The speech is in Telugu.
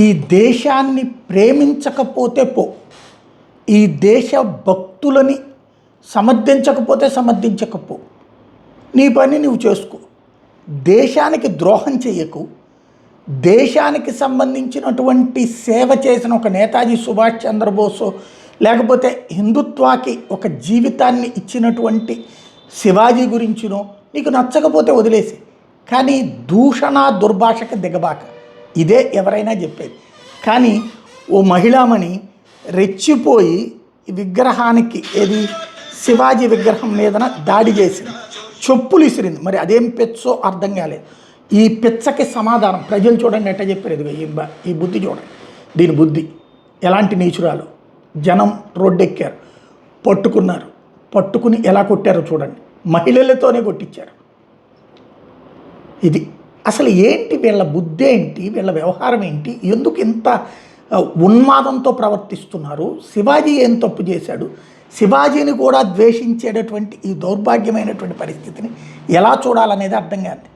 ఈ దేశాన్ని ప్రేమించకపోతే పో, ఈ దేశ భక్తులని సమర్థించకపోతే సమర్థించకపో, నీ పని నువ్వు చేసుకో. దేశానికి ద్రోహం చేయకు. దేశానికి సంబంధించినటువంటి సేవ చేసిన ఒక నేతాజీ సుభాష్ చంద్రబోస్, లేకపోతే హిందుత్వాకి ఒక జీవితాన్ని ఇచ్చినటువంటి శివాజీ గురించినో నీకు నచ్చకపోతే వదిలేసి, కానీ దూషణ దుర్భాషకు దిగబాక. ఇదే ఎవరైనా చెప్పేది. కానీ ఓ మహిళామణి రెచ్చిపోయి విగ్రహానికి, ఏది శివాజీ విగ్రహం మీదన దాడి చేసింది, చెప్పులు ఇసిరింది. మరి అదేం పెచ్చో అర్థం కాలేదు. ఈ పెచ్చకి సమాధానం ప్రజలు చూడండి ఎట్ట చెప్పారు. ఇదిగో ఈ బుద్ధి చూడండి, దీని బుద్ధి ఎలాంటి నీచురాలు. జనం రోడ్డెక్కారు, పట్టుకున్నారు, పట్టుకుని ఎలా కొట్టారో చూడండి. మహిళలతోనే కొట్టించారు. ఇది అసలు ఏంటి వీళ్ళ బుద్ధి ఏంటి, వీళ్ళ వ్యవహారం ఏంటి, ఎందుకు ఇంత ఉన్మాదంతో ప్రవర్తిస్తున్నారు? శివాజీ ఏం తప్పు చేశాడు? శివాజీని కూడా ద్వేషించేటటువంటి ఈ దౌర్భాగ్యమైనటువంటి పరిస్థితిని ఎలా చూడాలనేది అర్థం కాదు.